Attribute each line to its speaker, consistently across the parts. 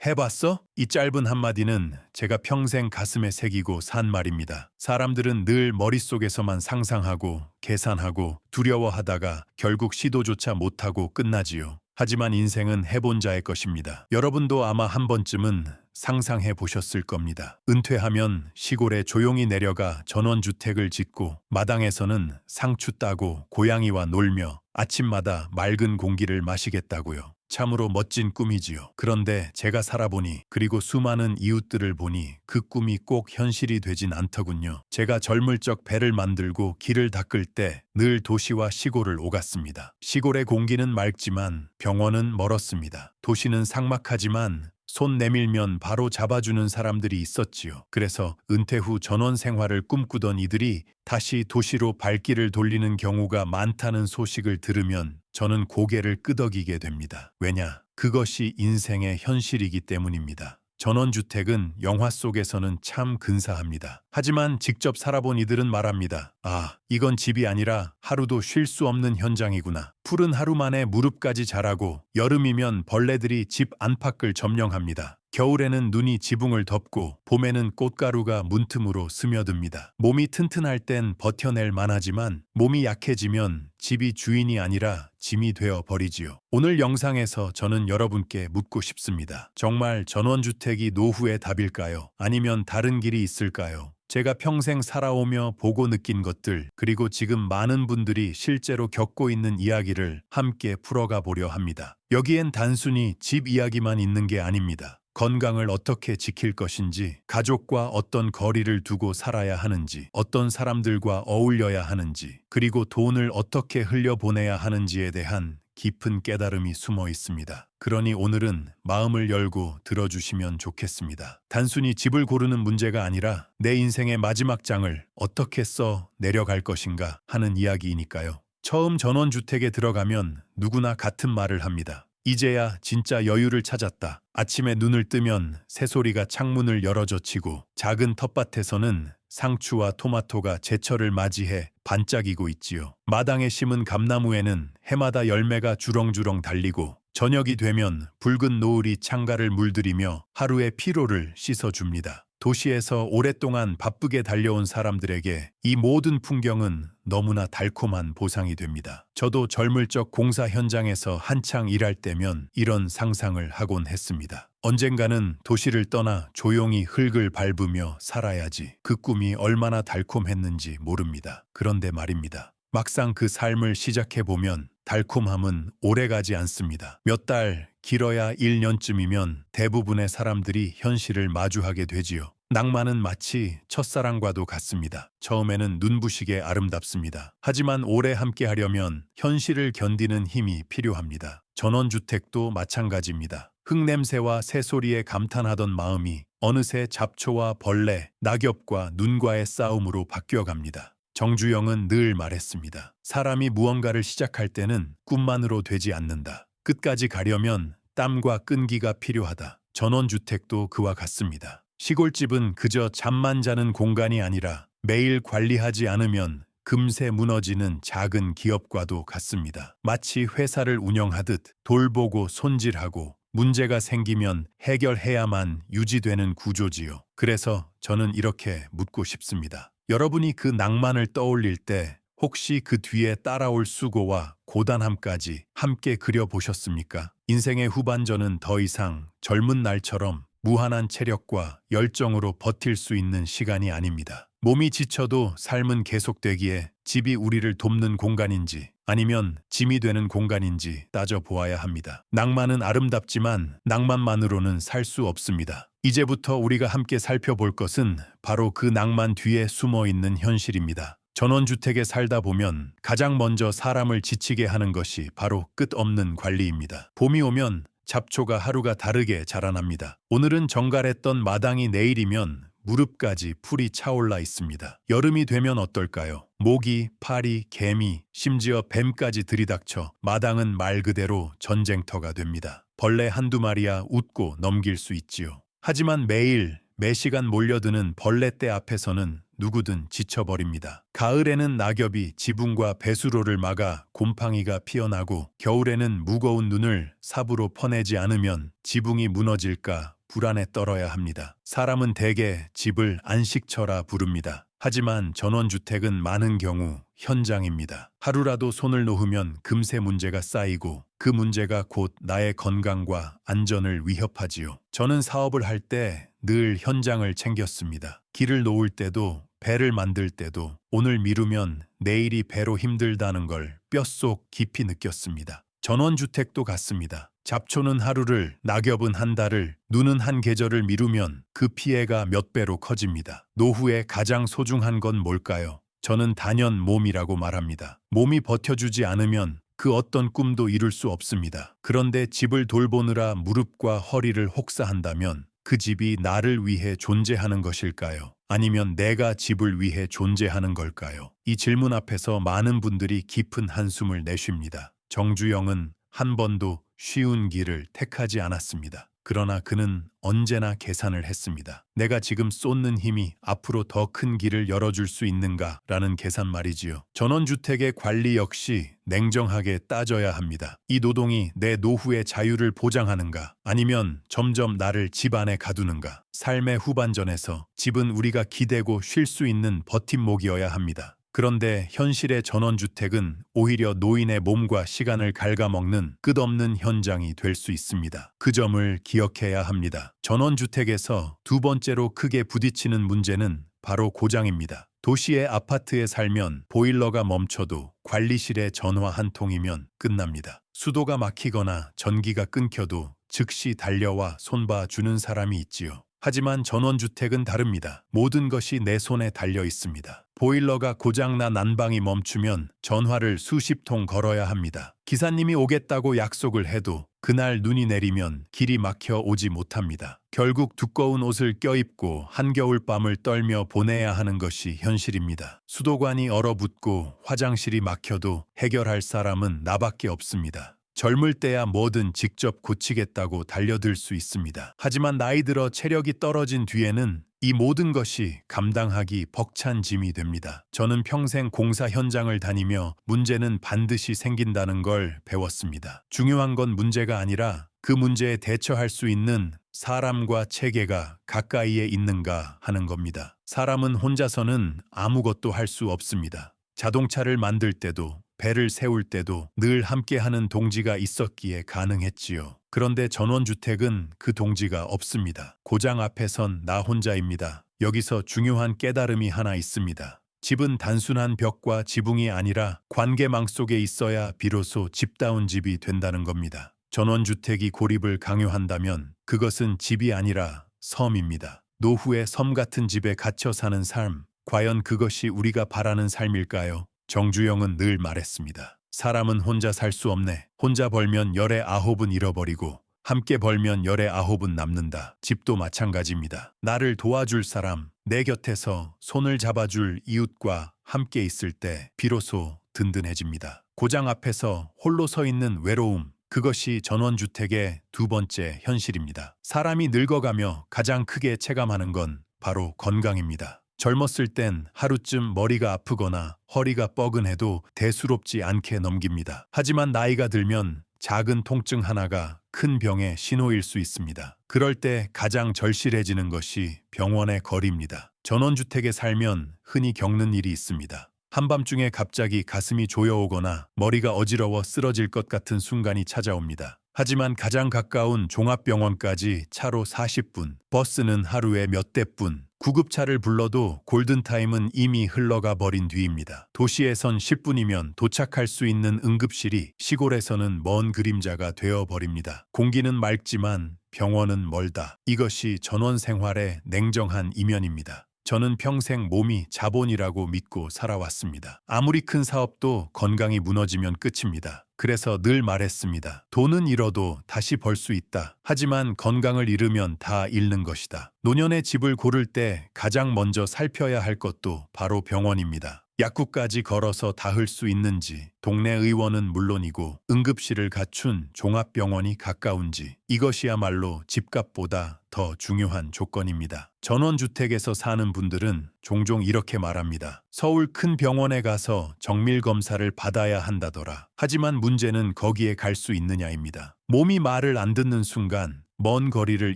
Speaker 1: 해봤어? 이 짧은 한마디는 제가 평생 가슴에 새기고 산 말입니다. 사람들은 늘 머릿속에서만 상상하고 계산하고 두려워하다가 결국 시도조차 못하고 끝나지요. 하지만 인생은 해본 자의 것입니다. 여러분도 아마 한 번쯤은 상상해 보셨을 겁니다. 은퇴하면 시골에 조용히 내려가 전원주택을 짓고 마당에서는 상추 따고 고양이와 놀며 아침마다 맑은 공기를 마시겠다고요. 참으로 멋진 꿈이지요. 그런데 제가 살아보니 그리고 수많은 이웃들을 보니 그 꿈이 꼭 현실이 되진 않더군요. 제가 젊을 적 배를 만들고 길을 닦을 때 늘 도시와 시골을 오갔습니다. 시골의 공기는 맑지만 병원은 멀었습니다. 도시는 삭막하지만 손 내밀면 바로 잡아주는 사람들이 있었지요. 그래서 은퇴 후 전원 생활을 꿈꾸던 이들이 다시 도시로 발길을 돌리는 경우가 많다는 소식을 들으면 저는 고개를 끄덕이게 됩니다. 왜냐? 그것이 인생의 현실이기 때문입니다. 전원주택은 영화 속에서는 참 근사합니다. 하지만 직접 살아본 이들은 말합니다. 아, 이건 집이 아니라 하루도 쉴 수 없는 현장이구나. 푸른 하루 만에 무릎까지 자라고 여름이면 벌레들이 집 안팎을 점령합니다. 겨울에는 눈이 지붕을 덮고 봄에는 꽃가루가 문틈으로 스며듭니다. 몸이 튼튼할 땐 버텨낼 만하지만 몸이 약해지면 집이 주인이 아니라 짐이 되어 버리지요. 오늘 영상에서 저는 여러분께 묻고 싶습니다. 정말 전원주택이 노후의 답일까요? 아니면 다른 길이 있을까요? 제가 평생 살아오며 보고 느낀 것들, 그리고 지금 많은 분들이 실제로 겪고 있는 이야기를 함께 풀어가 보려 합니다. 여기엔 단순히 집 이야기만 있는 게 아닙니다. 건강을 어떻게 지킬 것인지, 가족과 어떤 거리를 두고 살아야 하는지, 어떤 사람들과 어울려야 하는지, 그리고 돈을 어떻게 흘려보내야 하는지에 대한 깊은 깨달음이 숨어 있습니다. 그러니 오늘은 마음을 열고 들어주시면 좋겠습니다. 단순히 집을 고르는 문제가 아니라 내 인생의 마지막 장을 어떻게 써 내려갈 것인가 하는 이야기이니까요. 처음 전원주택에 들어가면 누구나 같은 말을 합니다. 이제야 진짜 여유를 찾았다. 아침에 눈을 뜨면 새소리가 창문을 열어젖히고 작은 텃밭에서는 상추와 토마토가 제철을 맞이해 반짝이고 있지요. 마당에 심은 감나무에는 해마다 열매가 주렁주렁 달리고 저녁이 되면 붉은 노을이 창가를 물들이며 하루의 피로를 씻어줍니다. 도시에서 오랫동안 바쁘게 달려온 사람들에게 이 모든 풍경은 너무나 달콤한 보상이 됩니다. 저도 젊을 적 공사 현장에서 한창 일할 때면 이런 상상을 하곤 했습니다. 언젠가는 도시를 떠나 조용히 흙을 밟으며 살아야지. 그 꿈이 얼마나 달콤했는지 모릅니다. 그런데 말입니다. 막상 그 삶을 시작해보면 달콤함은 오래가지 않습니다. 몇 달, 길어야 1년쯤이면 대부분의 사람들이 현실을 마주하게 되지요. 낭만은 마치 첫사랑과도 같습니다. 처음에는 눈부시게 아름답습니다. 하지만 오래 함께 하려면 현실을 견디는 힘이 필요합니다. 전원주택도 마찬가지입니다. 흙냄새와 새소리에 감탄하던 마음이 어느새 잡초와 벌레, 낙엽과 눈과의 싸움으로 바뀌어갑니다. 정주영은 늘 말했습니다. 사람이 무언가를 시작할 때는 꿈만으로 되지 않는다. 끝까지 가려면 땀과 끈기가 필요하다. 전원주택도 그와 같습니다. 시골집은 그저 잠만 자는 공간이 아니라 매일 관리하지 않으면 금세 무너지는 작은 기업과도 같습니다. 마치 회사를 운영하듯 돌보고 손질하고 문제가 생기면 해결해야만 유지되는 구조지요. 그래서 저는 이렇게 묻고 싶습니다. 여러분이 그 낭만을 떠올릴 때 혹시 그 뒤에 따라올 수고와 고단함까지 함께 그려보셨습니까? 인생의 후반전은 더 이상 젊은 날처럼 무한한 체력과 열정으로 버틸 수 있는 시간이 아닙니다. 몸이 지쳐도 삶은 계속되기에 집이 우리를 돕는 공간인지 아니면 짐이 되는 공간인지 따져보아야 합니다. 낭만은 아름답지만 낭만만으로는 살 수 없습니다. 이제부터 우리가 함께 살펴볼 것은 바로 그 낭만 뒤에 숨어 있는 현실입니다. 전원주택에 살다 보면 가장 먼저 사람을 지치게 하는 것이 바로 끝없는 관리입니다. 봄이 오면 잡초가 하루가 다르게 자라납니다. 오늘은 정갈했던 마당이 내일이면 무릎까지 풀이 차올라 있습니다. 여름이 되면 어떨까요? 모기, 파리, 개미, 심지어 뱀까지 들이닥쳐 마당은 말 그대로 전쟁터가 됩니다. 벌레 한두 마리야 웃고 넘길 수 있지요. 하지만 매일, 매시간 몰려드는 벌레떼 앞에서는 누구든 지쳐버립니다. 가을에는 낙엽이 지붕과 배수로를 막아 곰팡이가 피어나고 겨울에는 무거운 눈을 삽으로 퍼내지 않으면 지붕이 무너질까 불안에 떨어야 합니다. 사람은 대개 집을 안식처라 부릅니다. 하지만 전원주택은 많은 경우 현장입니다. 하루라도 손을 놓으면 금세 문제가 쌓이고 그 문제가 곧 나의 건강과 안전을 위협하지요. 저는 사업을 할 때 늘 현장을 챙겼습니다. 길을 놓을 때도 배를 만들 때도 오늘 미루면 내일이 배로 힘들다는 걸 뼛속 깊이 느꼈습니다. 전원주택도 같습니다. 잡초는 하루를, 낙엽은 한 달을, 눈은 한 계절을 미루면 그 피해가 몇 배로 커집니다. 노후에 가장 소중한 건 뭘까요? 저는 단연 몸이라고 말합니다. 몸이 버텨주지 않으면 그 어떤 꿈도 이룰 수 없습니다. 그런데 집을 돌보느라 무릎과 허리를 혹사한다면 그 집이 나를 위해 존재하는 것일까요? 아니면 내가 집을 위해 존재하는 걸까요? 이 질문 앞에서 많은 분들이 깊은 한숨을 내쉽니다. 정주영은 한 번도 쉬운 길을 택하지 않았습니다. 그러나 그는 언제나 계산을 했습니다. 내가 지금 쏟는 힘이 앞으로 더 큰 길을 열어줄 수 있는가라는 계산 말이지요. 전원주택의 관리 역시 냉정하게 따져야 합니다. 이 노동이 내 노후의 자유를 보장하는가 아니면 점점 나를 집 안에 가두는가. 삶의 후반전에서 집은 우리가 기대고 쉴 수 있는 버팀목이어야 합니다. 그런데 현실의 전원주택은 오히려 노인의 몸과 시간을 갉아먹는 끝없는 현장이 될 수 있습니다. 그 점을 기억해야 합니다. 전원주택에서 두 번째로 크게 부딪히는 문제는 바로 고장입니다. 도시의 아파트에 살면 보일러가 멈춰도 관리실에 전화 한 통이면 끝납니다. 수도가 막히거나 전기가 끊겨도 즉시 달려와 손봐주는 사람이 있지요. 하지만 전원주택은 다릅니다. 모든 것이 내 손에 달려 있습니다. 보일러가 고장나 난방이 멈추면 전화를 수십 통 걸어야 합니다. 기사님이 오겠다고 약속을 해도 그날 눈이 내리면 길이 막혀 오지 못합니다. 결국 두꺼운 옷을 껴입고 한겨울 밤을 떨며 보내야 하는 것이 현실입니다. 수도관이 얼어붙고 화장실이 막혀도 해결할 사람은 나밖에 없습니다. 젊을 때야 뭐든 직접 고치겠다고 달려들 수 있습니다. 하지만 나이 들어 체력이 떨어진 뒤에는 이 모든 것이 감당하기 벅찬 짐이 됩니다. 저는 평생 공사 현장을 다니며 문제는 반드시 생긴다는 걸 배웠습니다. 중요한 건 문제가 아니라 그 문제에 대처할 수 있는 사람과 체계가 가까이에 있는가 하는 겁니다. 사람은 혼자서는 아무것도 할 수 없습니다. 자동차를 만들 때도 배를 세울 때도 늘 함께하는 동지가 있었기에 가능했지요. 그런데 전원주택은 그 동지가 없습니다. 고장 앞에선 나 혼자입니다. 여기서 중요한 깨달음이 하나 있습니다. 집은 단순한 벽과 지붕이 아니라 관계망 속에 있어야 비로소 집다운 집이 된다는 겁니다. 전원주택이 고립을 강요한다면 그것은 집이 아니라 섬입니다. 노후의 섬 같은 집에 갇혀 사는 삶, 과연 그것이 우리가 바라는 삶일까요? 정주영은 늘 말했습니다. 사람은 혼자 살 수 없네. 혼자 벌면 열의 아홉은 잃어버리고 함께 벌면 열의 아홉은 남는다. 집도 마찬가지입니다. 나를 도와줄 사람, 내 곁에서 손을 잡아줄 이웃과 함께 있을 때 비로소 든든해집니다. 고장 앞에서 홀로 서 있는 외로움, 그것이 전원주택의 두 번째 현실입니다. 사람이 늙어가며 가장 크게 체감하는 건 바로 건강입니다. 젊었을 땐 하루쯤 머리가 아프거나 허리가 뻐근해도 대수롭지 않게 넘깁니다. 하지만 나이가 들면 작은 통증 하나가 큰 병의 신호일 수 있습니다. 그럴 때 가장 절실해지는 것이 병원의 거리입니다. 전원주택에 살면 흔히 겪는 일이 있습니다. 한밤중에 갑자기 가슴이 조여오거나 머리가 어지러워 쓰러질 것 같은 순간이 찾아옵니다. 하지만 가장 가까운 종합병원까지 차로 40분, 버스는 하루에 몇 대뿐, 구급차를 불러도 골든타임은 이미 흘러가 버린 뒤입니다. 도시에선 10분이면 도착할 수 있는 응급실이 시골에서는 먼 그림자가 되어버립니다. 공기는 맑지만 병원은 멀다. 이것이 전원 생활의 냉정한 이면입니다. 저는 평생 몸이 자본이라고 믿고 살아왔습니다. 아무리 큰 사업도 건강이 무너지면 끝입니다. 그래서 늘 말했습니다. 돈은 잃어도 다시 벌 수 있다. 하지만 건강을 잃으면 다 잃는 것이다. 노년의 집을 고를 때 가장 먼저 살펴야 할 것도 바로 병원입니다. 약국까지 걸어서 닿을 수 있는지, 동네 의원은 물론이고 응급실을 갖춘 종합병원이 가까운지, 이것이야말로 집값보다 더 중요한 조건입니다. 전원주택에서 사는 분들은 종종 이렇게 말합니다. 서울 큰 병원에 가서 정밀검사를 받아야 한다더라. 하지만 문제는 거기에 갈 수 있느냐입니다. 몸이 말을 안 듣는 순간 먼 거리를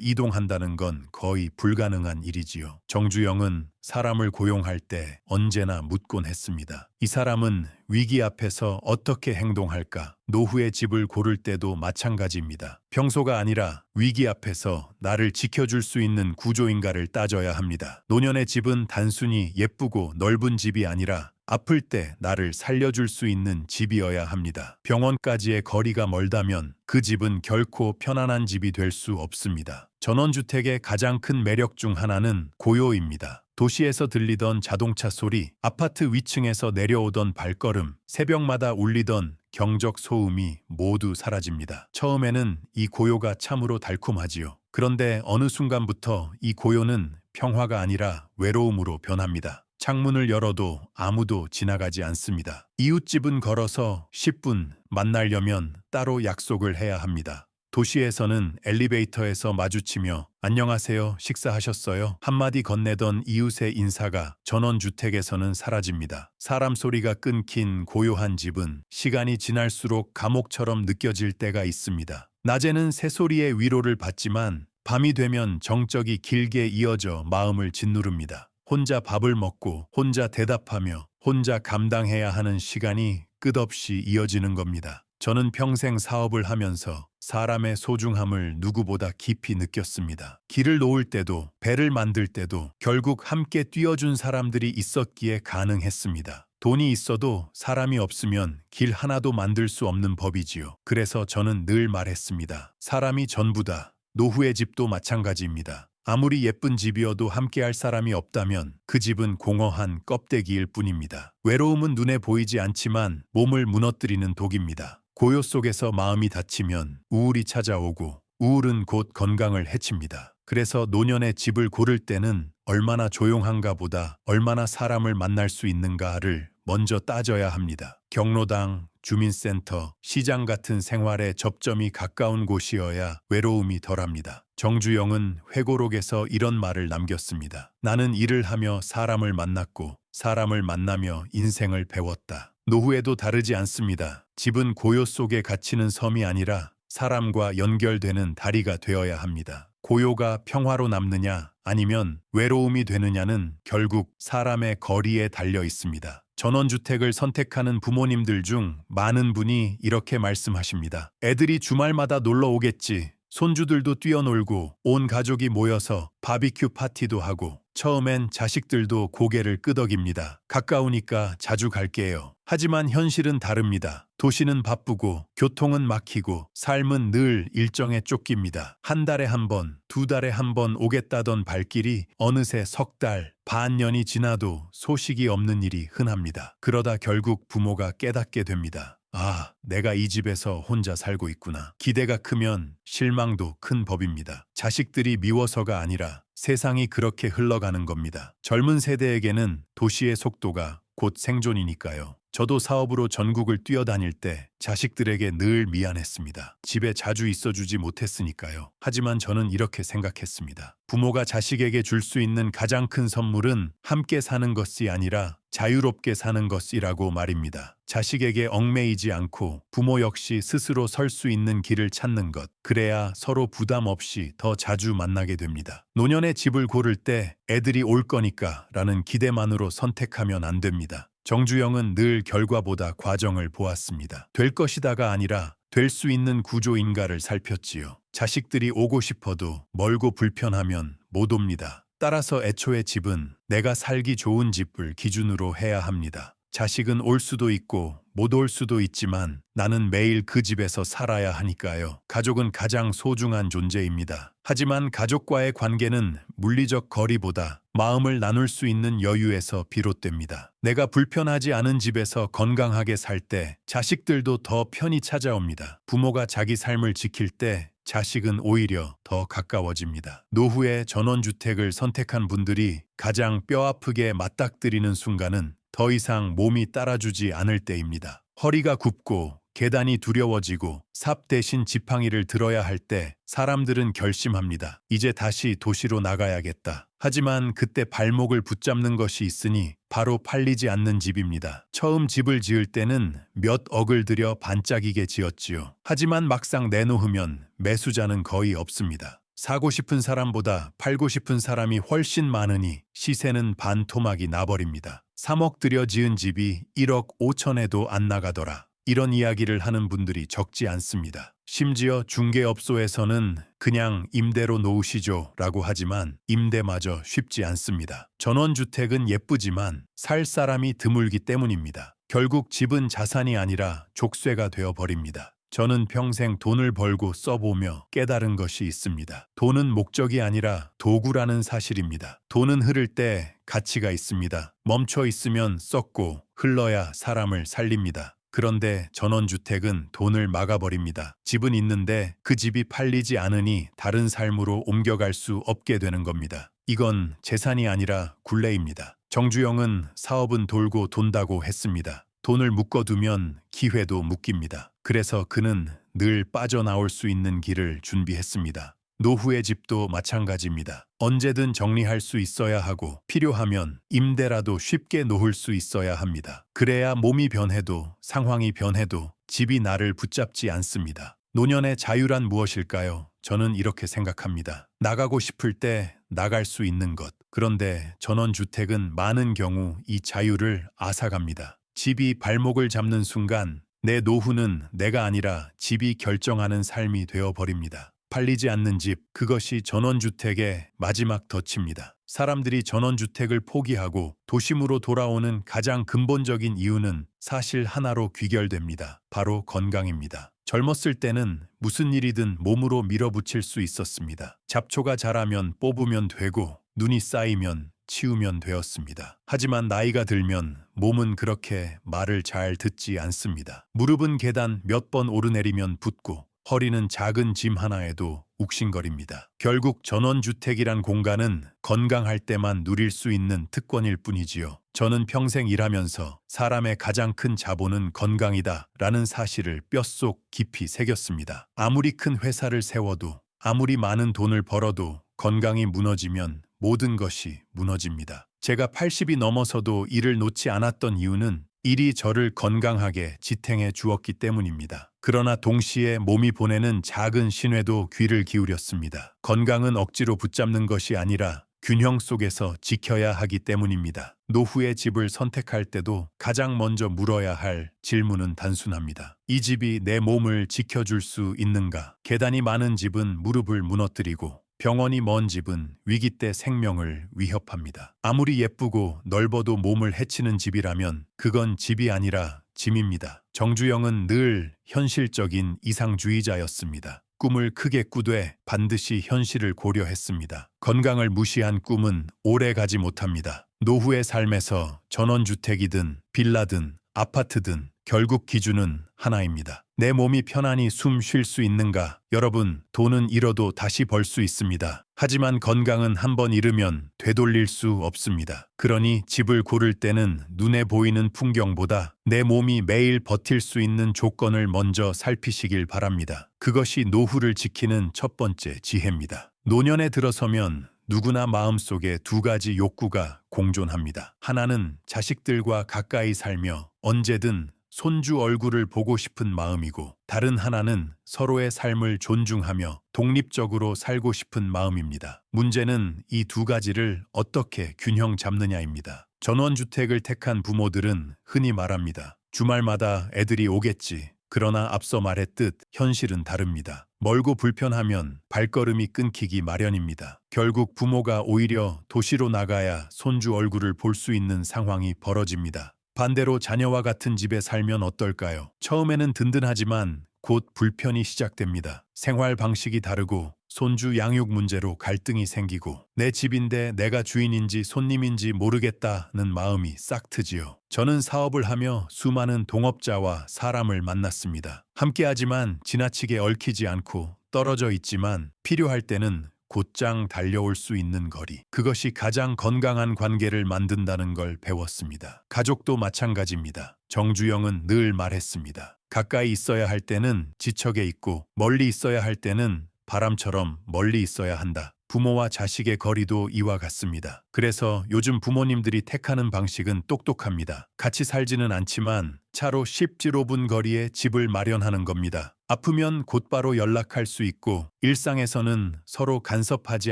Speaker 1: 이동한다는 건 거의 불가능한 일이지요. 정주영은 사람을 고용할 때 언제나 묻곤 했습니다. 이 사람은 위기 앞에서 어떻게 행동할까? 노후의 집을 고를 때도 마찬가지입니다. 평소가 아니라 위기 앞에서 나를 지켜줄 수 있는 구조인가를 따져야 합니다. 노년의 집은 단순히 예쁘고 넓은 집이 아니라 아플 때 나를 살려줄 수 있는 집이어야 합니다. 병원까지의 거리가 멀다면 그 집은 결코 편안한 집이 될 수 없습니다. 전원주택의 가장 큰 매력 중 하나는 고요입니다. 도시에서 들리던 자동차 소리, 아파트 위층에서 내려오던 발걸음, 새벽마다 울리던 경적 소음이 모두 사라집니다. 처음에는 이 고요가 참으로 달콤하지요. 그런데 어느 순간부터 이 고요는 평화가 아니라 외로움으로 변합니다. 창문을 열어도 아무도 지나가지 않습니다. 이웃집은 걸어서 10분, 만나려면 따로 약속을 해야 합니다. 도시에서는 엘리베이터에서 마주치며 안녕하세요, 식사하셨어요? 한마디 건네던 이웃의 인사가 전원주택에서는 사라집니다. 사람 소리가 끊긴 고요한 집은 시간이 지날수록 감옥처럼 느껴질 때가 있습니다. 낮에는 새소리의 위로를 받지만 밤이 되면 정적이 길게 이어져 마음을 짓누릅니다. 혼자 밥을 먹고 혼자 대답하며 혼자 감당해야 하는 시간이 끝없이 이어지는 겁니다. 저는 평생 사업을 하면서 사람의 소중함을 누구보다 깊이 느꼈습니다. 길을 놓을 때도 배를 만들 때도 결국 함께 뛰어준 사람들이 있었기에 가능했습니다. 돈이 있어도 사람이 없으면 길 하나도 만들 수 없는 법이지요. 그래서 저는 늘 말했습니다. 사람이 전부다. 노후의 집도 마찬가지입니다. 아무리 예쁜 집이어도 함께할 사람이 없다면 그 집은 공허한 껍데기일 뿐입니다. 외로움은 눈에 보이지 않지만 몸을 무너뜨리는 독입니다. 고요 속에서 마음이 다치면 우울이 찾아오고 우울은 곧 건강을 해칩니다. 그래서 노년의 집을 고를 때는 얼마나 조용한가 보다 얼마나 사람을 만날 수 있는가를 먼저 따져야 합니다. 경로당, 주민센터, 시장 같은 생활의 접점이 가까운 곳이어야 외로움이 덜합니다. 정주영은 회고록에서 이런 말을 남겼습니다. 나는 일을 하며 사람을 만났고 사람을 만나며 인생을 배웠다. 노후에도 다르지 않습니다. 집은 고요 속에 갇히는 섬이 아니라 사람과 연결되는 다리가 되어야 합니다. 고요가 평화로 남느냐 아니면 외로움이 되느냐는 결국 사람의 거리에 달려 있습니다. 전원주택을 선택하는 부모님들 중 많은 분이 이렇게 말씀하십니다. 애들이 주말마다 놀러 오겠지. 손주들도 뛰어놀고 온 가족이 모여서 바비큐 파티도 하고 처음엔 자식들도 고개를 끄덕입니다. 가까우니까 자주 갈게요. 하지만 현실은 다릅니다. 도시는 바쁘고 교통은 막히고 삶은 늘 일정에 쫓깁니다. 한 달에 한 번, 두 달에 한 번 오겠다던 발길이 어느새 석 달, 반년이 지나도 소식이 없는 일이 흔합니다. 그러다 결국 부모가 깨닫게 됩니다. 아, 내가 이 집에서 혼자 살고 있구나. 기대가 크면 실망도 큰 법입니다. 자식들이 미워서가 아니라 세상이 그렇게 흘러가는 겁니다. 젊은 세대에게는 도시의 속도가 곧 생존이니까요. 저도 사업으로 전국을 뛰어다닐 때 자식들에게 늘 미안했습니다. 집에 자주 있어주지 못했으니까요. 하지만 저는 이렇게 생각했습니다. 부모가 자식에게 줄 수 있는 가장 큰 선물은 함께 사는 것이 아니라 자유롭게 사는 것이라고 말입니다. 자식에게 얽매이지 않고 부모 역시 스스로 설 수 있는 길을 찾는 것. 그래야 서로 부담 없이 더 자주 만나게 됩니다. 노년의 집을 고를 때 애들이 올 거니까 라는 기대만으로 선택하면 안 됩니다. 정주영은 늘 결과보다 과정을 보았습니다. 될 것이다가 아니라 될 수 있는 구조인가를 살폈지요. 자식들이 오고 싶어도 멀고 불편하면 못 옵니다. 따라서 애초에 집은 내가 살기 좋은 집을 기준으로 해야 합니다. 자식은 올 수도 있고 못 올 수도 있지만 나는 매일 그 집에서 살아야 하니까요. 가족은 가장 소중한 존재입니다. 하지만 가족과의 관계는 물리적 거리보다 마음을 나눌 수 있는 여유에서 비롯됩니다. 내가 불편하지 않은 집에서 건강하게 살 때 자식들도 더 편히 찾아옵니다. 부모가 자기 삶을 지킬 때 자식은 오히려 더 가까워집니다. 노후에 전원주택을 선택한 분들이 가장 뼈아프게 맞닥뜨리는 순간은 더 이상 몸이 따라주지 않을 때입니다. 허리가 굽고 계단이 두려워지고 삽 대신 지팡이를 들어야 할 때 사람들은 결심합니다. 이제 다시 도시로 나가야겠다. 하지만 그때 발목을 붙잡는 것이 있으니 바로 팔리지 않는 집입니다. 처음 집을 지을 때는 몇 억을 들여 반짝이게 지었지요. 하지만 막상 내놓으면 매수자는 거의 없습니다. 사고 싶은 사람보다 팔고 싶은 사람이 훨씬 많으니 시세는 반토막이 나버립니다. 3억 들여 지은 집이 1억 5천에도 안 나가더라. 이런 이야기를 하는 분들이 적지 않습니다. 심지어 중개업소에서는 그냥 임대로 놓으시죠 라고 하지만 임대마저 쉽지 않습니다. 전원주택은 예쁘지만 살 사람이 드물기 때문입니다. 결국 집은 자산이 아니라 족쇄가 되어버립니다. 저는 평생 돈을 벌고 써보며 깨달은 것이 있습니다. 돈은 목적이 아니라 도구라는 사실입니다. 돈은 흐를 때 가치가 있습니다. 멈춰 있으면 썩고 흘러야 사람을 살립니다. 그런데 전원주택은 돈을 막아버립니다. 집은 있는데 그 집이 팔리지 않으니 다른 삶으로 옮겨갈 수 없게 되는 겁니다. 이건 재산이 아니라 굴레입니다. 정주영은 사업은 돌고 돈다고 했습니다. 돈을 묶어두면 기회도 묶입니다. 그래서 그는 늘 빠져나올 수 있는 길을 준비했습니다. 노후의 집도 마찬가지입니다. 언제든 정리할 수 있어야 하고 필요하면 임대라도 쉽게 놓을 수 있어야 합니다. 그래야 몸이 변해도 상황이 변해도 집이 나를 붙잡지 않습니다. 노년의 자유란 무엇일까요? 저는 이렇게 생각합니다. 나가고 싶을 때 나갈 수 있는 것. 그런데 전원주택은 많은 경우 이 자유를 앗아갑니다. 집이 발목을 잡는 순간 내 노후는 내가 아니라 집이 결정하는 삶이 되어버립니다. 팔리지 않는 집, 그것이 전원주택의 마지막 덫입니다. 사람들이 전원주택을 포기하고 도심으로 돌아오는 가장 근본적인 이유는 사실 하나로 귀결됩니다. 바로 건강입니다. 젊었을 때는 무슨 일이든 몸으로 밀어붙일 수 있었습니다. 잡초가 자라면 뽑으면 되고 눈이 쌓이면 치우면 되었습니다. 하지만 나이가 들면 몸은 그렇게 말을 잘 듣지 않습니다. 무릎은 계단 몇 번 오르내리면 붓고 허리는 작은 짐 하나에도 욱신거립니다. 결국 전원주택이란 공간은 건강할 때만 누릴 수 있는 특권일 뿐이지요. 저는 평생 일하면서 사람의 가장 큰 자본은 건강이다 라는 사실을 뼛속 깊이 새겼습니다. 아무리 큰 회사를 세워도 아무리 많은 돈을 벌어도 건강이 무너지면 모든 것이 무너집니다. 제가 80이 넘어서도 일을 놓지 않았던 이유는 일이 저를 건강하게 지탱해 주었기 때문입니다. 그러나 동시에 몸이 보내는 작은 신호에도 귀를 기울였습니다. 건강은 억지로 붙잡는 것이 아니라 균형 속에서 지켜야 하기 때문입니다. 노후의 집을 선택할 때도 가장 먼저 물어야 할 질문은 단순합니다. 이 집이 내 몸을 지켜줄 수 있는가? 계단이 많은 집은 무릎을 무너뜨리고 병원이 먼 집은 위기 때 생명을 위협합니다. 아무리 예쁘고 넓어도 몸을 해치는 집이라면 그건 집이 아니라 짐입니다. 정주영은 늘 현실적인 이상주의자였습니다. 꿈을 크게 꾸되 반드시 현실을 고려했습니다. 건강을 무시한 꿈은 오래 가지 못합니다. 노후의 삶에서 전원주택이든 빌라든 아파트든 결국 기준은 하나입니다. 내 몸이 편안히 숨 쉴 수 있는가? 여러분, 돈은 잃어도 다시 벌 수 있습니다. 하지만 건강은 한번 잃으면 되돌릴 수 없습니다. 그러니 집을 고를 때는 눈에 보이는 풍경보다 내 몸이 매일 버틸 수 있는 조건을 먼저 살피시길 바랍니다. 그것이 노후를 지키는 첫 번째 지혜입니다. 노년에 들어서면 누구나 마음속에 두 가지 욕구가 공존합니다. 하나는 자식들과 가까이 살며 언제든 손주 얼굴을 보고 싶은 마음이고, 다른 하나는 서로의 삶을 존중하며 독립적으로 살고 싶은 마음입니다. 문제는 이 두 가지를 어떻게 균형 잡느냐입니다. 전원주택을 택한 부모들은 흔히 말합니다. 주말마다 애들이 오겠지. 그러나 앞서 말했듯 현실은 다릅니다. 멀고 불편하면 발걸음이 끊기기 마련입니다. 결국 부모가 오히려 도시로 나가야 손주 얼굴을 볼 수 있는 상황이 벌어집니다. 반대로 자녀와 같은 집에 살면 어떨까요? 처음에는 든든하지만 곧 불편이 시작됩니다. 생활 방식이 다르고 손주 양육 문제로 갈등이 생기고 내 집인데 내가 주인인지 손님인지 모르겠다는 마음이 싹 트지요. 저는 사업을 하며 수많은 동업자와 사람을 만났습니다. 함께하지만 지나치게 얽히지 않고 떨어져 있지만 필요할 때는 곧장 달려올 수 있는 거리. 그것이 가장 건강한 관계를 만든다는 걸 배웠습니다. 가족도 마찬가지입니다. 정주영은 늘 말했습니다. 가까이 있어야 할 때는 지척에 있고 멀리 있어야 할 때는 바람처럼 멀리 있어야 한다. 부모와 자식의 거리도 이와 같습니다. 그래서 요즘 부모님들이 택하는 방식은 똑똑합니다. 같이 살지는 않지만 차로 10-15분 거리에 집을 마련하는 겁니다. 아프면 곧바로 연락할 수 있고 일상에서는 서로 간섭하지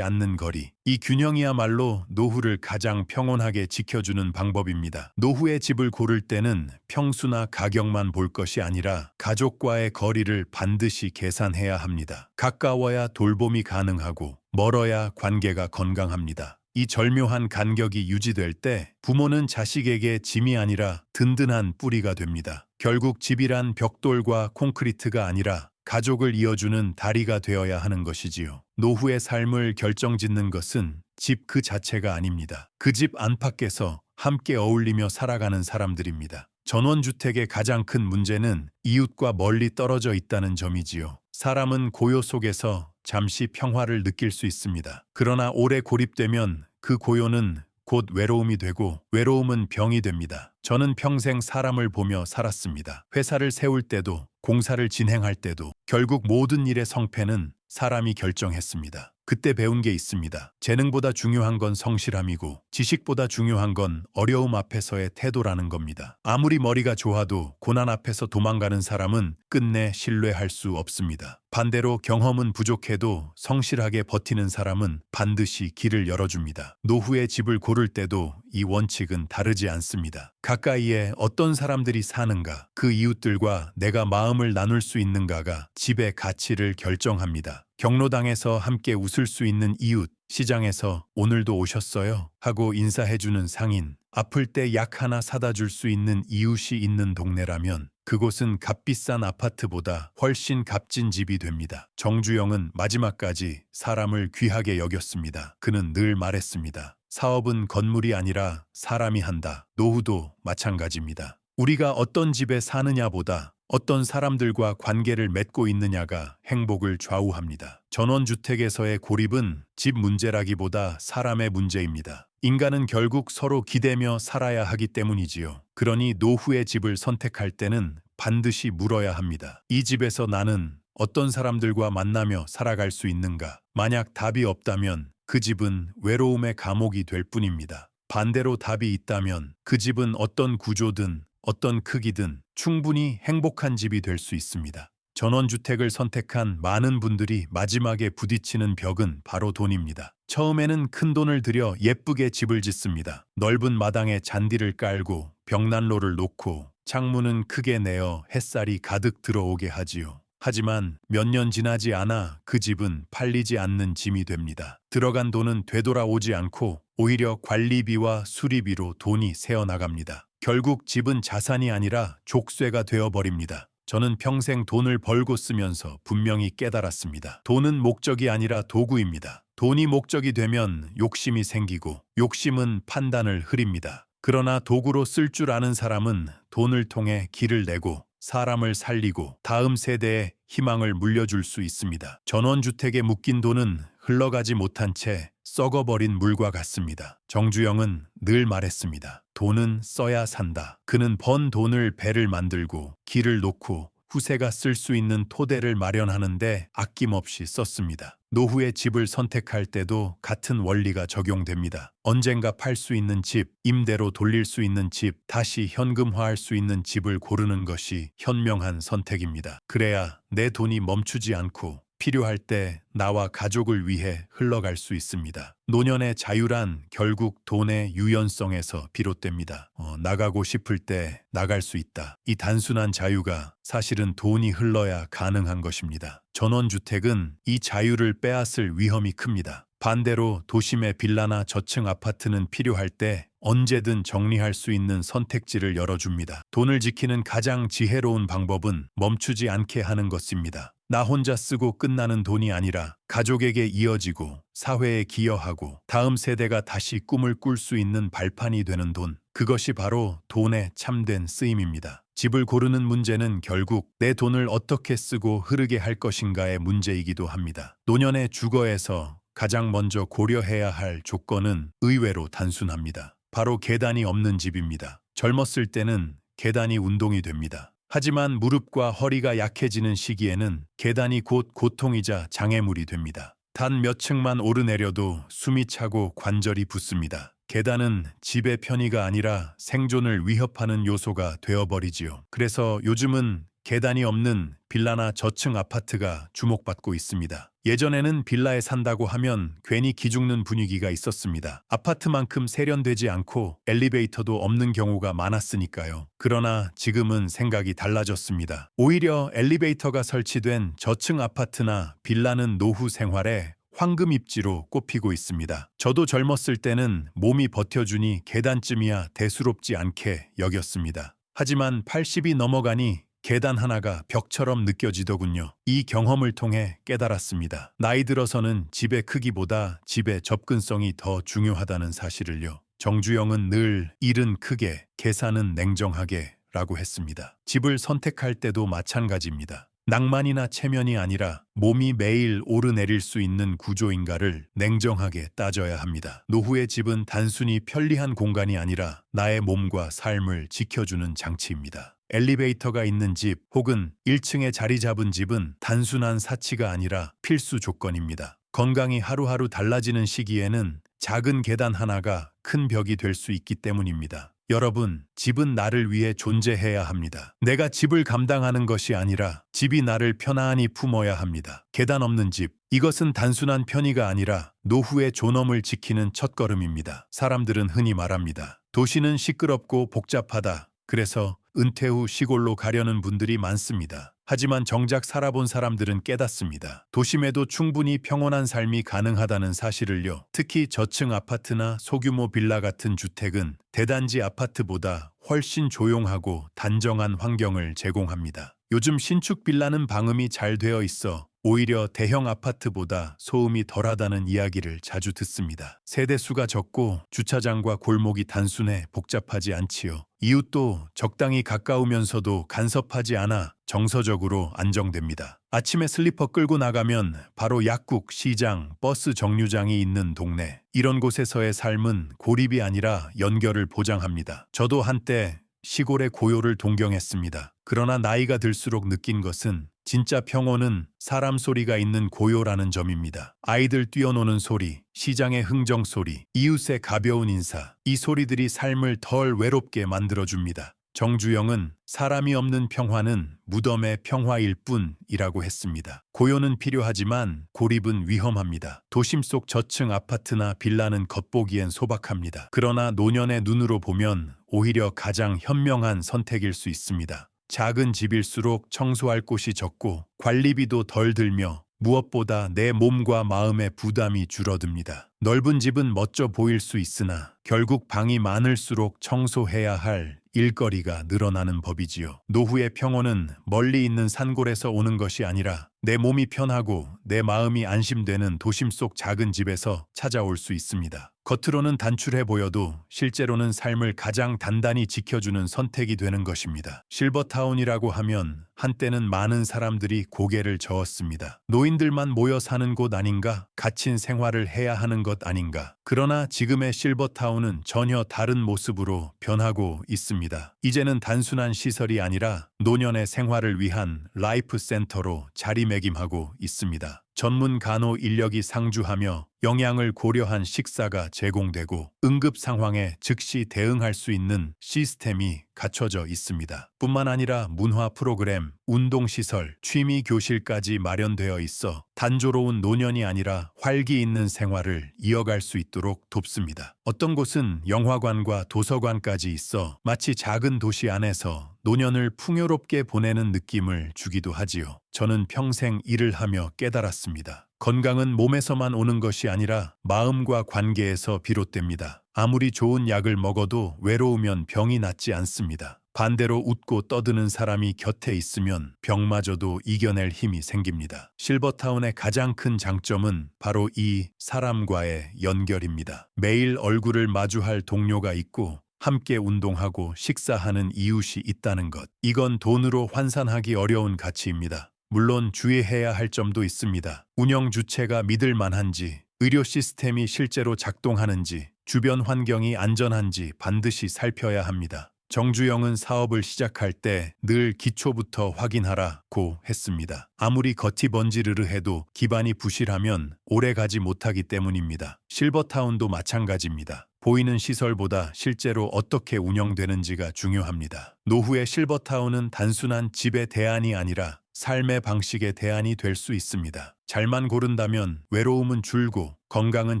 Speaker 1: 않는 거리. 이 균형이야말로 노후를 가장 평온하게 지켜주는 방법입니다. 노후의 집을 고를 때는 평수나 가격만 볼 것이 아니라 가족과의 거리를 반드시 계산해야 합니다. 가까워야 돌봄이 가능하고 멀어야 관계가 건강합니다. 이 절묘한 간격이 유지될 때 부모는 자식에게 짐이 아니라 든든한 뿌리가 됩니다. 결국 집이란 벽돌과 콘크리트가 아니라 가족을 이어주는 다리가 되어야 하는 것이지요. 노후의 삶을 결정짓는 것은 집 그 자체가 아닙니다. 그 집 안팎에서 함께 어울리며 살아가는 사람들입니다. 전원주택의 가장 큰 문제는 이웃과 멀리 떨어져 있다는 점이지요. 사람은 고요 속에서 잠시 평화를 느낄 수 있습니다. 그러나 오래 고립되면 그 고요는 곧 외로움이 되고 외로움은 병이 됩니다. 저는 평생 사람을 보며 살았습니다. 회사를 세울 때도 공사를 진행할 때도 결국 모든 일의 성패는 사람이 결정했습니다. 그때 배운 게 있습니다. 재능보다 중요한 건 성실함이고 지식보다 중요한 건 어려움 앞에서의 태도라는 겁니다. 아무리 머리가 좋아도 고난 앞에서 도망가는 사람은 끝내 신뢰할 수 없습니다. 반대로 경험은 부족해도 성실하게 버티는 사람은 반드시 길을 열어줍니다. 노후의 집을 고를 때도 이 원칙은 다르지 않습니다. 가까이에 어떤 사람들이 사는가, 그 이웃들과 내가 마음을 나눌 수 있는가가 집의 가치를 결정합니다. 경로당에서 함께 웃을 수 있는 이웃, 시장에서 오늘도 오셨어요? 하고 인사해주는 상인, 아플 때 약 하나 사다 줄 수 있는 이웃이 있는 동네라면 그곳은 값비싼 아파트보다 훨씬 값진 집이 됩니다. 정주영은 마지막까지 사람을 귀하게 여겼습니다. 그는 늘 말했습니다. 사업은 건물이 아니라 사람이 한다. 노후도 마찬가지입니다. 우리가 어떤 집에 사느냐보다 어떤 사람들과 관계를 맺고 있느냐가 행복을 좌우합니다. 전원주택에서의 고립은 집 문제라기보다 사람의 문제입니다. 인간은 결국 서로 기대며 살아야 하기 때문이지요. 그러니 노후의 집을 선택할 때는 반드시 물어야 합니다. 이 집에서 나는 어떤 사람들과 만나며 살아갈 수 있는가? 만약 답이 없다면 그 집은 외로움의 감옥이 될 뿐입니다. 반대로 답이 있다면 그 집은 어떤 구조든 어떤 크기든 충분히 행복한 집이 될 수 있습니다. 전원주택을 선택한 많은 분들이 마지막에 부딪히는 벽은 바로 돈입니다. 처음에는 큰 돈을 들여 예쁘게 집을 짓습니다. 넓은 마당에 잔디를 깔고 벽난로를 놓고 창문은 크게 내어 햇살이 가득 들어오게 하지요. 하지만 몇 년 지나지 않아 그 집은 팔리지 않는 짐이 됩니다. 들어간 돈은 되돌아오지 않고 오히려 관리비와 수리비로 돈이 새어나갑니다. 결국 집은 자산이 아니라 족쇄가 되어버립니다. 저는 평생 돈을 벌고 쓰면서 분명히 깨달았습니다. 돈은 목적이 아니라 도구입니다. 돈이 목적이 되면 욕심이 생기고 욕심은 판단을 흐립니다. 그러나 도구로 쓸 줄 아는 사람은 돈을 통해 길을 내고 사람을 살리고 다음 세대에 희망을 물려줄 수 있습니다. 전원주택에 묶인 돈은 흘러가지 못한 채 썩어버린 물과 같습니다. 정주영은 늘 말했습니다. 돈은 써야 산다. 그는 번 돈을 배를 만들고 길을 놓고 후세가 쓸 수 있는 토대를 마련하는데 아낌없이 썼습니다. 노후의 집을 선택할 때도 같은 원리가 적용됩니다. 언젠가 팔 수 있는 집, 임대로 돌릴 수 있는 집, 다시 현금화할 수 있는 집을 고르는 것이 현명한 선택입니다. 그래야 내 돈이 멈추지 않고 필요할 때 나와 가족을 위해 흘러갈 수 있습니다. 노년의 자유란 결국 돈의 유연성에서 비롯됩니다. 나가고 싶을 때 나갈 수 있다. 이 단순한 자유가 사실은 돈이 흘러야 가능한 것입니다. 전원주택은 이 자유를 빼앗을 위험이 큽니다. 반대로 도심의 빌라나 저층 아파트는 필요할 때 언제든 정리할 수 있는 선택지를 열어줍니다. 돈을 지키는 가장 지혜로운 방법은 멈추지 않게 하는 것입니다. 나 혼자 쓰고 끝나는 돈이 아니라 가족에게 이어지고 사회에 기여하고 다음 세대가 다시 꿈을 꿀 수 있는 발판이 되는 돈. 그것이 바로 돈의 참된 쓰임입니다. 집을 고르는 문제는 결국 내 돈을 어떻게 쓰고 흐르게 할 것인가의 문제이기도 합니다. 노년의 주거에서 가장 먼저 고려해야 할 조건은 의외로 단순합니다. 바로 계단이 없는 집입니다. 젊었을 때는 계단이 운동이 됩니다. 하지만 무릎과 허리가 약해지는 시기에는 계단이 곧 고통이자 장애물이 됩니다. 단 몇 층만 오르내려도 숨이 차고 관절이 붓습니다. 계단은 집의 편의가 아니라 생존을 위협하는 요소가 되어버리지요. 그래서 요즘은 계단이 없는 빌라나 저층 아파트가 주목받고 있습니다. 예전에는 빌라에 산다고 하면 괜히 기죽는 분위기가 있었습니다. 아파트만큼 세련되지 않고 엘리베이터도 없는 경우가 많았으니까요. 그러나 지금은 생각이 달라졌습니다. 오히려 엘리베이터가 설치된 저층 아파트나 빌라는 노후 생활에 황금 입지로 꼽히고 있습니다. 저도 젊었을 때는 몸이 버텨주니 계단쯤이야 대수롭지 않게 여겼습니다. 하지만 80이 넘어가니 계단 하나가 벽처럼 느껴지더군요. 이 경험을 통해 깨달았습니다. 나이 들어서는 집의 크기보다 집의 접근성이 더 중요하다는 사실을요. 정주영은 늘 일은 크게, 계산은 냉정하게 라고 했습니다. 집을 선택할 때도 마찬가지입니다. 낭만이나 체면이 아니라 몸이 매일 오르내릴 수 있는 구조인가를 냉정하게 따져야 합니다. 노후의 집은 단순히 편리한 공간이 아니라 나의 몸과 삶을 지켜주는 장치입니다. 엘리베이터가 있는 집 혹은 1층에 자리 잡은 집은 단순한 사치가 아니라 필수 조건입니다. 건강이 하루하루 달라지는 시기에는 작은 계단 하나가 큰 벽이 될 수 있기 때문입니다. 여러분, 집은 나를 위해 존재해야 합니다. 내가 집을 감당하는 것이 아니라 집이 나를 편안히 품어야 합니다. 계단 없는 집, 이것은 단순한 편의가 아니라 노후의 존엄을 지키는 첫걸음입니다. 사람들은 흔히 말합니다. 도시는 시끄럽고 복잡하다. 그래서 은퇴 후 시골로 가려는 분들이 많습니다. 하지만 정작 살아본 사람들은 깨닫습니다. 도심에도 충분히 평온한 삶이 가능하다는 사실을요. 특히 저층 아파트나 소규모 빌라 같은 주택은 대단지 아파트보다 훨씬 조용하고 단정한 환경을 제공합니다. 요즘 신축 빌라는 방음이 잘 되어 있어 오히려 대형 아파트보다 소음이 덜하다는 이야기를 자주 듣습니다. 세대수가 적고 주차장과 골목이 단순해 복잡하지 않지요. 이웃도 적당히 가까우면서도 간섭하지 않아 정서적으로 안정됩니다. 아침에 슬리퍼 끌고 나가면 바로 약국, 시장, 버스 정류장이 있는 동네. 이런 곳에서의 삶은 고립이 아니라 연결을 보장합니다. 저도 한때 시골의 고요를 동경했습니다. 그러나 나이가 들수록 느낀 것은 진짜 평온은 사람 소리가 있는 고요라는 점입니다. 아이들 뛰어노는 소리, 시장의 흥정 소리, 이웃의 가벼운 인사, 이 소리들이 삶을 덜 외롭게 만들어줍니다. 정주영은 사람이 없는 평화는 무덤의 평화일 뿐이라고 했습니다. 고요는 필요하지만 고립은 위험합니다. 도심 속 저층 아파트나 빌라는 겉보기엔 소박합니다. 그러나 노년의 눈으로 보면 오히려 가장 현명한 선택일 수 있습니다. 작은 집일수록 청소할 곳이 적고 관리비도 덜 들며 무엇보다 내 몸과 마음의 부담이 줄어듭니다. 넓은 집은 멋져 보일 수 있으나 결국 방이 많을수록 청소해야 할 일거리가 늘어나는 법이지요. 노후의 평온은 멀리 있는 산골에서 오는 것이 아니라 내 몸이 편하고 내 마음이 안심되는 도심 속 작은 집에서 찾아올 수 있습니다. 겉으로는 단출해 보여도 실제로는 삶을 가장 단단히 지켜주는 선택이 되는 것입니다. 실버타운이라고 하면 한때는 많은 사람들이 고개를 저었습니다. 노인들만 모여 사는 곳 아닌가? 갇힌 생활을 해야 하는 것 아닌가? 그러나 지금의 실버타운은 전혀 다른 모습으로 변하고 있습니다. 이제는 단순한 시설이 아니라 노년의 생활을 위한 라이프 센터로 자리매김하고 있습니다. 전문 간호 인력이 상주하며 영양을 고려한 식사가 제공되고 응급 상황에 즉시 대응할 수 있는 시스템이 갖춰져 있습니다. 뿐만 아니라 문화 프로그램, 운동시설, 취미 교실까지 마련되어 있어 단조로운 노년이 아니라 활기 있는 생활을 이어갈 수 있도록 돕습니다. 어떤 곳은 영화관과 도서관까지 있어 마치 작은 도시 안에서 노년을 풍요롭게 보내는 느낌을 주기도 하지요. 저는 평생 일을 하며 깨달았습니다. 건강은 몸에서만 오는 것이 아니라 마음과 관계에서 비롯됩니다. 아무리 좋은 약을 먹어도 외로우면 병이 낫지 않습니다. 반대로 웃고 떠드는 사람이 곁에 있으면 병마저도 이겨낼 힘이 생깁니다. 실버타운의 가장 큰 장점은 바로 이 사람과의 연결입니다. 매일 얼굴을 마주할 동료가 있고 함께 운동하고 식사하는 이웃이 있다는 것. 이건 돈으로 환산하기 어려운 가치입니다. 물론 주의해야 할 점도 있습니다. 운영 주체가 믿을 만한지, 의료 시스템이 실제로 작동하는지, 주변 환경이 안전한지 반드시 살펴야 합니다. 정주영은 사업을 시작할 때 늘 기초부터 확인하라고 했습니다. 아무리 겉이 번지르르 해도 기반이 부실하면 오래 가지 못하기 때문입니다. 실버타운도 마찬가지입니다. 보이는 시설보다 실제로 어떻게 운영되는지가 중요합니다. 노후의 실버타운은 단순한 집의 대안이 아니라 삶의 방식의 대안이 될 수 있습니다. 잘만 고른다면 외로움은 줄고 건강은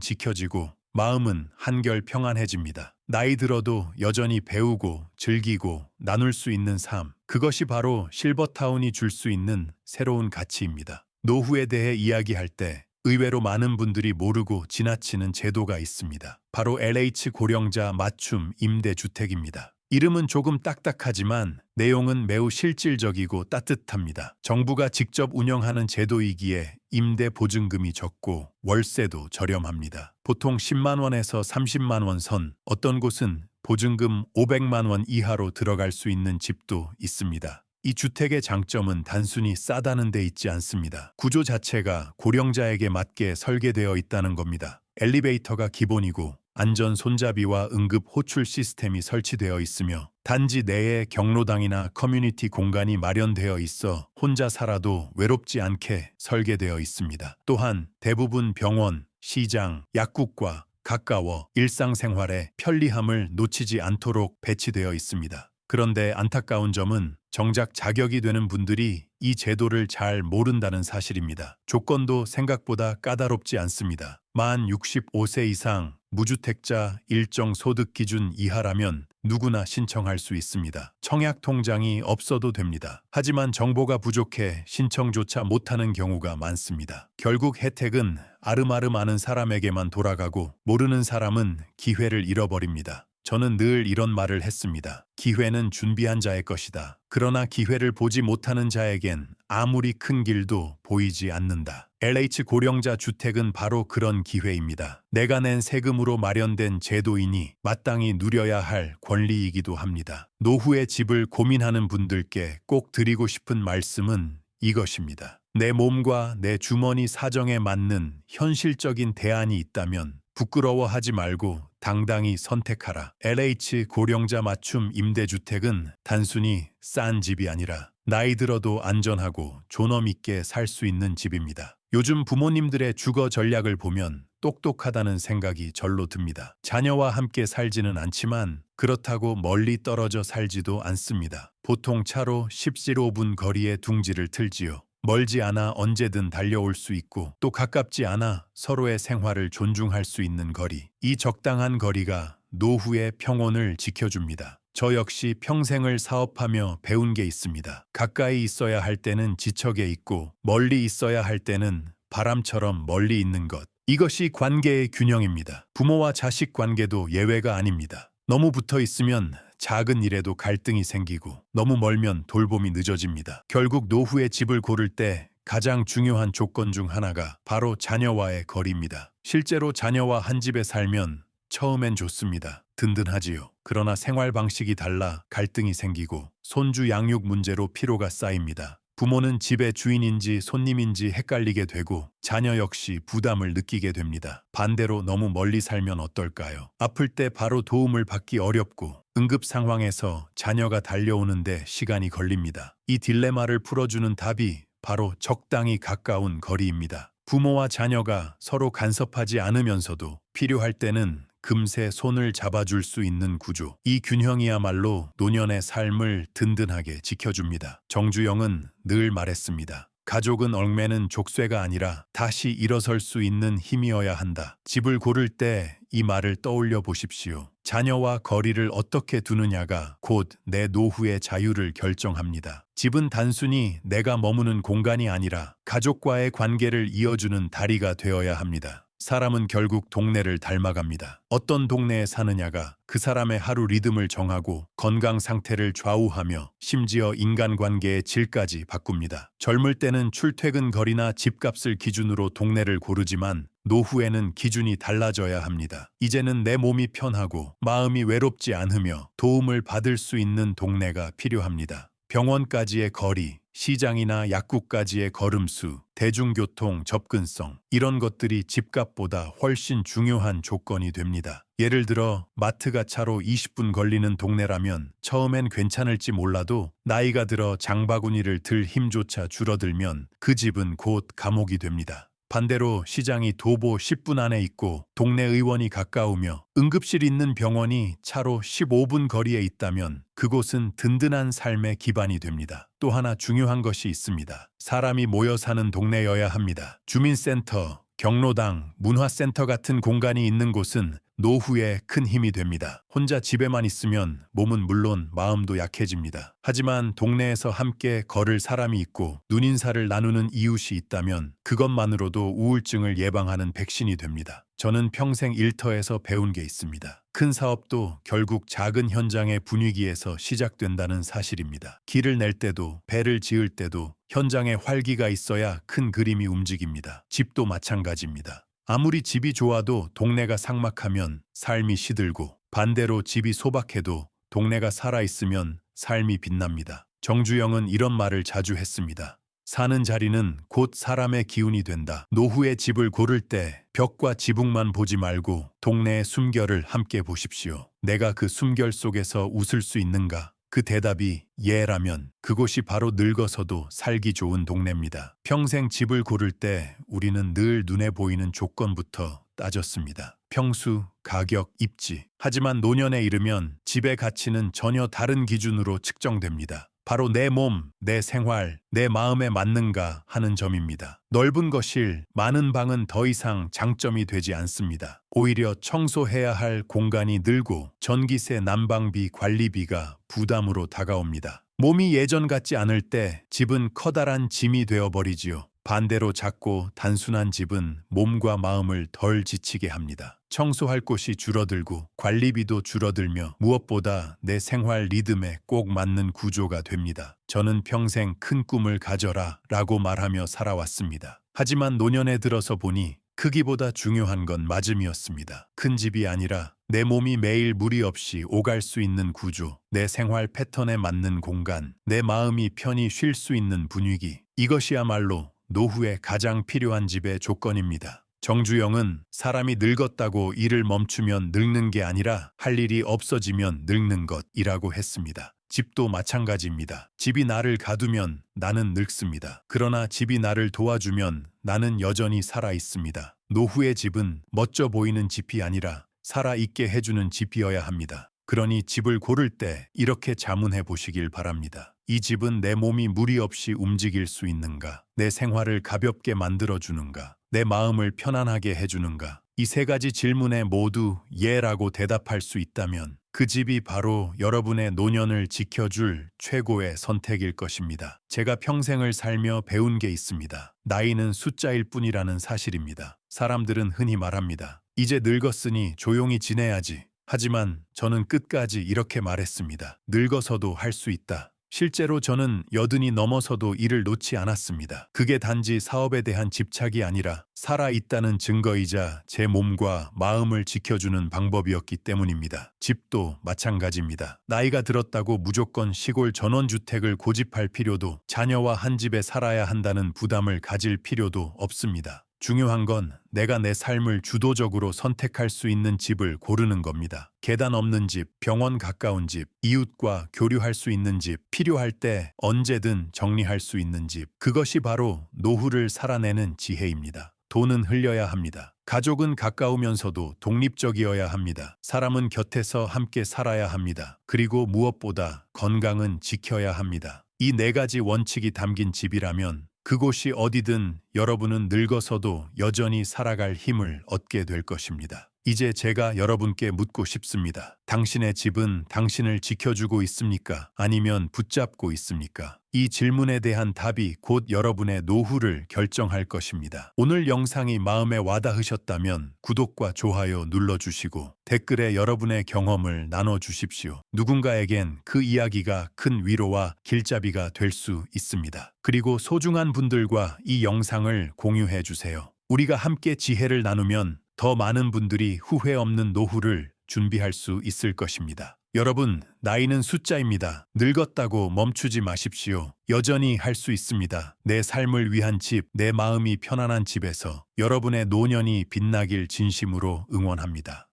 Speaker 1: 지켜지고 마음은 한결 평안해집니다. 나이 들어도 여전히 배우고 즐기고 나눌 수 있는 삶, 그것이 바로 실버타운이 줄 수 있는 새로운 가치입니다. 노후에 대해 이야기할 때 의외로 많은 분들이 모르고 지나치는 제도가 있습니다. 바로 LH 고령자 맞춤 임대주택입니다. 이름은 조금 딱딱하지만 내용은 매우 실질적이고 따뜻합니다. 정부가 직접 운영하는 제도이기에 임대 보증금이 적고 월세도 저렴합니다. 보통 10만 원에서 30만 원 선, 어떤 곳은 보증금 500만 원 이하로 들어갈 수 있는 집도 있습니다. 이 주택의 장점은 단순히 싸다는 데 있지 않습니다. 구조 자체가 고령자에게 맞게 설계되어 있다는 겁니다. 엘리베이터가 기본이고 안전 손잡이와 응급 호출 시스템이 설치되어 있으며 단지 내에 경로당이나 커뮤니티 공간이 마련되어 있어 혼자 살아도 외롭지 않게 설계되어 있습니다. 또한 대부분 병원, 시장, 약국과 가까워 일상생활의 편리함을 놓치지 않도록 배치되어 있습니다. 그런데 안타까운 점은 정작 자격이 되는 분들이 이 제도를 잘 모른다는 사실입니다. 조건도 생각보다 까다롭지 않습니다. 만 65세 이상, 무주택자, 일정 소득 기준 이하라면 누구나 신청할 수 있습니다. 청약 통장이 없어도 됩니다. 하지만 정보가 부족해 신청조차 못하는 경우가 많습니다. 결국 혜택은 아름아름 아는 사람에게만 돌아가고 모르는 사람은 기회를 잃어버립니다. 저는 늘 이런 말을 했습니다. 기회는 준비한 자의 것이다. 그러나 기회를 보지 못하는 자에겐 아무리 큰 길도 보이지 않는다. LH 고령자 주택은 바로 그런 기회입니다. 내가 낸 세금으로 마련된 제도이니 마땅히 누려야 할 권리이기도 합니다. 노후의 집을 고민하는 분들께 꼭 드리고 싶은 말씀은 이것입니다. 내 몸과 내 주머니 사정에 맞는 현실적인 대안이 있다면 부끄러워하지 말고 당당히 선택하라. LH 고령자 맞춤 임대주택은 단순히 싼 집이 아니라 나이 들어도 안전하고 존엄 있게 살 수 있는 집입니다. 요즘 부모님들의 주거 전략을 보면 똑똑하다는 생각이 절로 듭니다. 자녀와 함께 살지는 않지만 그렇다고 멀리 떨어져 살지도 않습니다. 보통 차로 10-15분 거리에 둥지를 틀지요. 멀지 않아 언제든 달려올 수 있고 또 가깝지 않아 서로의 생활을 존중할 수 있는 거리. 이 적당한 거리가 노후의 평온을 지켜줍니다. 저 역시 평생을 사업하며 배운 게 있습니다. 가까이 있어야 할 때는 지척에 있고 멀리 있어야 할 때는 바람처럼 멀리 있는 것. 이것이 관계의 균형입니다. 부모와 자식 관계도 예외가 아닙니다. 너무 붙어 있으면 작은 일에도 갈등이 생기고 너무 멀면 돌봄이 늦어집니다. 결국 노후의 집을 고를 때 가장 중요한 조건 중 하나가 바로 자녀와의 거리입니다. 실제로 자녀와 한 집에 살면 처음엔 좋습니다. 든든하지요. 그러나 생활 방식이 달라 갈등이 생기고 손주 양육 문제로 피로가 쌓입니다. 부모는 집의 주인인지 손님인지 헷갈리게 되고 자녀 역시 부담을 느끼게 됩니다. 반대로 너무 멀리 살면 어떨까요? 아플 때 바로 도움을 받기 어렵고 응급 상황에서 자녀가 달려오는데 시간이 걸립니다. 이 딜레마를 풀어주는 답이 바로 적당히 가까운 거리입니다. 부모와 자녀가 서로 간섭하지 않으면서도 필요할 때는 금세 손을 잡아줄 수 있는 구조. 이 균형이야말로 노년의 삶을 든든하게 지켜줍니다. 정주영은 늘 말했습니다. 가족은 얽매는 족쇄가 아니라 다시 일어설 수 있는 힘이어야 한다. 집을 고를 때 이 말을 떠올려 보십시오. 자녀와 거리를 어떻게 두느냐가 곧 내 노후의 자유를 결정합니다. 집은 단순히 내가 머무는 공간이 아니라 가족과의 관계를 이어주는 다리가 되어야 합니다. 사람은 결국 동네를 닮아갑니다. 어떤 동네에 사느냐가 그 사람의 하루 리듬을 정하고 건강 상태를 좌우하며 심지어 인간관계의 질까지 바꿉니다. 젊을 때는 출퇴근 거리나 집값을 기준으로 동네를 고르지만 노후에는 기준이 달라져야 합니다. 이제는 내 몸이 편하고 마음이 외롭지 않으며 도움을 받을 수 있는 동네가 필요합니다. 병원까지의 거리, 시장이나 약국까지의 걸음수, 대중교통 접근성, 이런 것들이 집값보다 훨씬 중요한 조건이 됩니다. 예를 들어 마트가 차로 20분 걸리는 동네라면 처음엔 괜찮을지 몰라도 나이가 들어 장바구니를 들 힘조차 줄어들면 그 집은 곧 감옥이 됩니다. 반대로 시장이 도보 10분 안에 있고 동네 의원이 가까우며 응급실 있는 병원이 차로 15분 거리에 있다면 그곳은 든든한 삶의 기반이 됩니다. 또 하나 중요한 것이 있습니다. 사람이 모여 사는 동네여야 합니다. 주민센터, 경로당, 문화센터 같은 공간이 있는 곳은 노후에 큰 힘이 됩니다. 혼자 집에만 있으면 몸은 물론 마음도 약해집니다. 하지만 동네에서 함께 걸을 사람이 있고 눈인사를 나누는 이웃이 있다면 그것만으로도 우울증을 예방하는 백신이 됩니다. 저는 평생 일터에서 배운 게 있습니다. 큰 사업도 결국 작은 현장의 분위기에서 시작된다는 사실입니다. 길을 낼 때도 배를 지을 때도 현장에 활기가 있어야 큰 그림이 움직입니다. 집도 마찬가지입니다. 아무리 집이 좋아도 동네가 삭막하면 삶이 시들고 반대로 집이 소박해도 동네가 살아있으면 삶이 빛납니다. 정주영은 이런 말을 자주 했습니다. 사는 자리는 곧 사람의 기운이 된다. 노후의 집을 고를 때 벽과 지붕만 보지 말고 동네의 숨결을 함께 보십시오. 내가 그 숨결 속에서 웃을 수 있는가? 그 대답이 예라면 그곳이 바로 늙어서도 살기 좋은 동네입니다. 평생 집을 고를 때 우리는 늘 눈에 보이는 조건부터 따졌습니다. 평수, 가격, 입지. 하지만 노년에 이르면 집의 가치는 전혀 다른 기준으로 측정됩니다. 바로 내 몸, 내 생활, 내 마음에 맞는가 하는 점입니다. 넓은 거실, 많은 방은 더 이상 장점이 되지 않습니다. 오히려 청소해야 할 공간이 늘고 전기세, 난방비, 관리비가 부담으로 다가옵니다. 몸이 예전 같지 않을 때 집은 커다란 짐이 되어버리지요. 반대로 작고 단순한 집은 몸과 마음을 덜 지치게 합니다. 청소할 곳이 줄어들고 관리비도 줄어들며 무엇보다 내 생활 리듬에 꼭 맞는 구조가 됩니다. 저는 평생 큰 꿈을 가져라 라고 말하며 살아왔습니다. 하지만 노년에 들어서 보니 크기보다 중요한 건 맞음이었습니다. 큰 집이 아니라 내 몸이 매일 무리 없이 오갈 수 있는 구조, 내 생활 패턴에 맞는 공간, 내 마음이 편히 쉴 수 있는 분위기, 이것이야말로 노후에 가장 필요한 집의 조건입니다. 정주영은 사람이 늙었다고 일을 멈추면 늙는 게 아니라 할 일이 없어지면 늙는 것이라고 했습니다. 집도 마찬가지입니다. 집이 나를 가두면 나는 늙습니다. 그러나 집이 나를 도와주면 나는 여전히 살아 있습니다. 노후의 집은 멋져 보이는 집이 아니라 살아있게 해주는 집이어야 합니다. 그러니 집을 고를 때 이렇게 자문해 보시길 바랍니다. 이 집은 내 몸이 무리 없이 움직일 수 있는가? 내 생활을 가볍게 만들어주는가? 내 마음을 편안하게 해주는가? 이 세 가지 질문에 모두 예라고 대답할 수 있다면 그 집이 바로 여러분의 노년을 지켜줄 최고의 선택일 것입니다. 제가 평생을 살며 배운 게 있습니다. 나이는 숫자일 뿐이라는 사실입니다. 사람들은 흔히 말합니다. 이제 늙었으니 조용히 지내야지. 하지만 저는 끝까지 이렇게 말했습니다. 늙어서도 할 수 있다. 실제로 저는 80이 넘어서도 일을 놓지 않았습니다. 그게 단지 사업에 대한 집착이 아니라 살아있다는 증거이자 제 몸과 마음을 지켜주는 방법이었기 때문입니다. 집도 마찬가지입니다. 나이가 들었다고 무조건 시골 전원주택을 고집할 필요도 자녀와 한 집에 살아야 한다는 부담을 가질 필요도 없습니다. 중요한 건 내가 내 삶을 주도적으로 선택할 수 있는 집을 고르는 겁니다. 계단 없는 집, 병원 가까운 집, 이웃과 교류할 수 있는 집, 필요할 때 언제든 정리할 수 있는 집. 그것이 바로 노후를 살아내는 지혜입니다. 돈은 흘려야 합니다. 가족은 가까우면서도 독립적이어야 합니다. 사람은 곁에서 함께 살아야 합니다. 그리고 무엇보다 건강은 지켜야 합니다. 이 네 가지 원칙이 담긴 집이라면 그곳이 어디든 여러분은 늙어서도 여전히 살아갈 힘을 얻게 될 것입니다. 이제 제가 여러분께 묻고 싶습니다. 당신의 집은 당신을 지켜주고 있습니까? 아니면 붙잡고 있습니까? 이 질문에 대한 답이 곧 여러분의 노후를 결정할 것입니다. 오늘 영상이 마음에 와닿으셨다면 구독과 좋아요 눌러주시고 댓글에 여러분의 경험을 나눠주십시오. 누군가에겐 그 이야기가 큰 위로와 길잡이가 될 수 있습니다. 그리고 소중한 분들과 이 영상을 공유해 주세요. 우리가 함께 지혜를 나누면 더 많은 분들이 후회 없는 노후를 준비할 수 있을 것입니다. 여러분, 나이는 숫자입니다. 늙었다고 멈추지 마십시오. 여전히 할 수 있습니다. 내 삶을 위한 집, 내 마음이 편안한 집에서 여러분의 노년이 빛나길 진심으로 응원합니다.